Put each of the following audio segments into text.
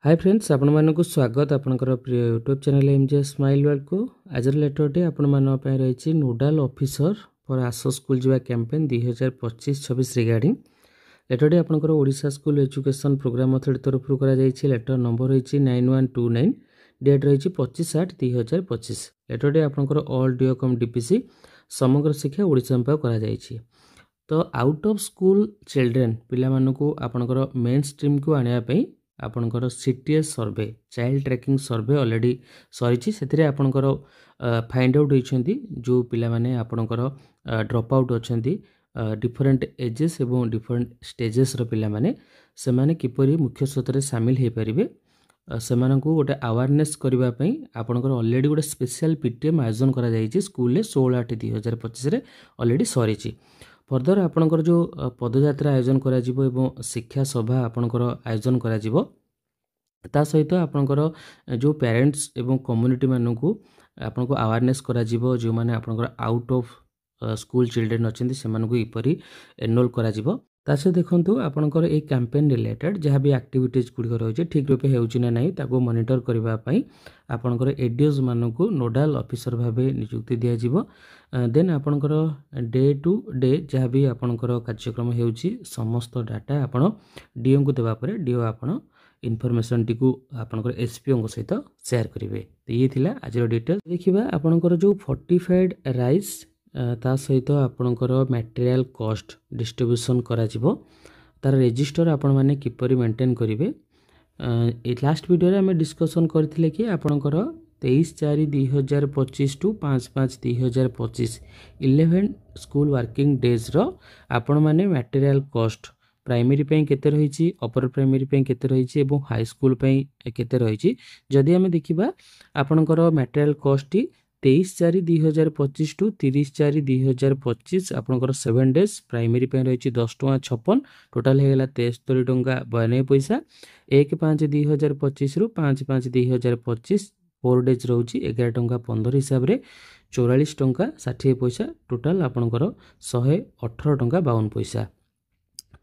Hi friends आपण मानक स्वागत आपनकर प्रिय YouTube channel MJ smile world को आज लेटरटी आपण मान पे रही नोडाल ऑफिसर फॉर आसो स्कूल जीवा कैंपेन 2025-26 रिगार्डिंग लेटरटी आपनकर Odisha school education programme authority तरफ करा जायछि। लेटर नंबर रही 9129 डेट रही 25/8/2025। लेटरटी आपनकर ऑल डीओ कम डीपीसी समग्र शिक्षा ओडिशा में करा जायछि। तो आउट ऑफ स्कूल चिल्ड्रेन पिला मानकू आपनकर मेन स्ट्रीम को आनिया पई आपनकर सीटीएस सर्वे चाइल्ड ट्रैकिंग सर्वे ऑलरेडी सरी से आपनकर फाइंड आउट होइछंती जो पिला माने आपनकर ड्रॉप आउट अछंती डिफरेंट एजेस एवं डिफरेंट स्टेजेस रो पिला माने से माने किपरि मुख्य स्रोत सामिल हे परिबे सेमानकू गोटे अवेयरनेस करबा पई आपनकर ऑलरेडी गोटे स्पेशल पीटीएम आयोजन करा जायछि स्कूल ले 16/8/2025 रे ऑलरेडी सरीछि। फर्दर आपनकर जो पदयात्रा आयोजन करा जिवो एवं शिक्षा सभा आपनकर आयोजन करा जिवो ता सहित आपनकर जो पेरेंट्स एवं कम्युनिटी मानकू आपनको अवेयरनेस करा जिवो जो माने आपनकर आउट ऑफ स्कूल चिल्ड्रेन अछंती सेमानकू इपरि एनरोल करा जिवो। तासे देखंतु आपनकर ए कैंपेन रिलेटेड जहाँ भी एक्टिविटीज गुड़िक रही ठीक रूपे होउछि ना नहीं ताको मॉनिटर करबा पई आपनकर एडीओज मानकू नोडाल ऑफिसर भाबे नियुक्ति दिया जिवो। देन आपनकर डे टू डे जहाँ भी आपनकर कार्यक्रम होउछि समस्त डाटा आपण डीओ को देबा परे डीओ आपण इनफॉरमेशन टी को आपनकर एसपीओ को सहित शेयर करिवे। तो ये थिला आज डिटेल देखिबा आपनकर जो फोर्टिफाइड राइस ता सहित आपनकर मटेरियल कॉस्ट डिस्ट्रीब्यूशन करा जिवो तार रजिस्टर आपण माने किपरि मेंटेन करिवे। ए लास्ट वीडियो रे हमें डिस्कशन करथिले कि आपनकर 23/4/2025 टू 5/5/2025 11 स्कूल वर्किंग डेज रो आपण माने मटेरियल कॉस्ट प्राइमरी पे केते रही अपर प्राइमरी पे केते रही एवं हाई स्कूल पे केते रही जदि हमें देखिबा आपनकर मटेरियल कॉस्ट 23/4/2025 टू 30/4/2025 आपनकर 7 डेज प्राइमरी पे रही 10.56 टोटाल हेगला 73.92 पैसा। 1/5/2025 रु 5/5/2025 4 डेज रोची 11.15 हिसाब रे 44.60 पैसा टोटाल आपनकर 118.52 पैसा।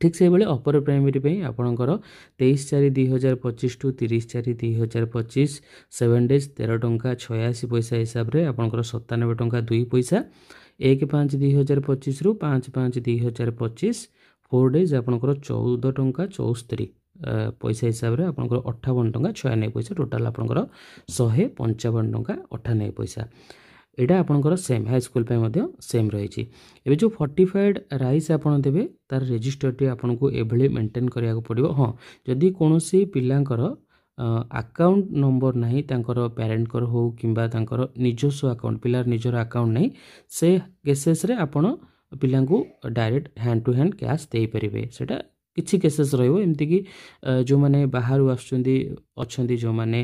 ठीक से बेले अपर प्राइमरी पे आपनकर 23/4/2025 टू 30/4/2025 7 डेज 13.86 पैसा हिसाब रे आपनकर 97.2 पैसा। 1/5/2025 रु 5/5/2025 4 डेज आपनकर 14.74 पैसा हिसाब रे आपनकर 58.96 पैसा टोटाल आपनकर 155.98 पैसा। एटा आपनकर सेम हाई स्कूल पे मध्य सेम रही। एबे जो फोर्टिफाइड राइस आपन देबे तार रजिस्टर टी आपनको एभली मेंटेन करिया को पड़िबो। हां जदि कोनोसी पिलांकर अकाउंट नंबर नाही तांकर पेरेंट कर हो किबा तांकर निजस्व अकाउंट पिलार निजर अकाउंट नाही से केसेस रे आपन पिलांको direct hand to hand cash देई परिबे। सेटा किछि केसेस रहिबो एमति कि जो माने बाहर आछुंदी अछंदी जो माने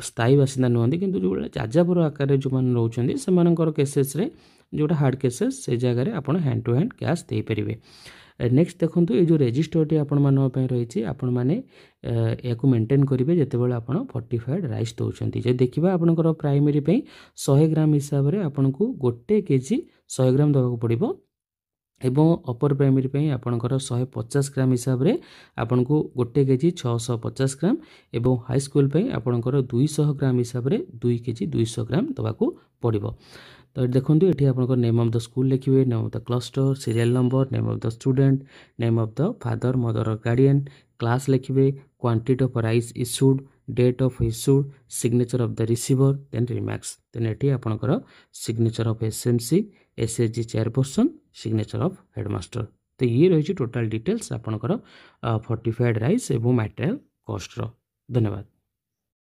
स्थायी बासिंदा नुहंती किंतु जो जाजापुर आकार जो माने रहउछंदी सेमानकर केसेस रे जोटा हार्ड केसेस से जगह रे आपण हैंड टू हैंड कैश देई परिबे। नेक्स्ट देखंतु ए जो रजिस्टर टी आपण मान पे रही आपण माने याकू मेंटेन करिवे जते बेले आपण फोर्टिफाइड राइस दउछंती। जे देखिबा आपनकर प्राइमरी पे 100 ग्राम हिसाब रे आपनको 1 केजी 100 ग्राम दବାକୁ पड़िबो एवं अपर प्राइमरी पे आपनकर 150 ग्राम हिसाब रे आपनको 1 केजी 650 ग्राम एवं हाई स्कूल पे आपनकर 200 ग्राम हिसाब रे 2 केजी 200 ग्राम दବାକୁ पड़िबो। तो देखंतु एठी आपनकर नेम ऑफ द स्कूल लिखिबे, name of the cluster, serial number, name of the student, name of the father mother और गार्डियन, क्लास लिखिबे, quantity of rice issued, date of issued, signature of the receiver, then remarks. Then एठी आपनकर signature of SMC, SHG chairperson, signature of headmaster. तो ये रही total details आपनकर fortified rice एवं material cost रो। धन्यवाद।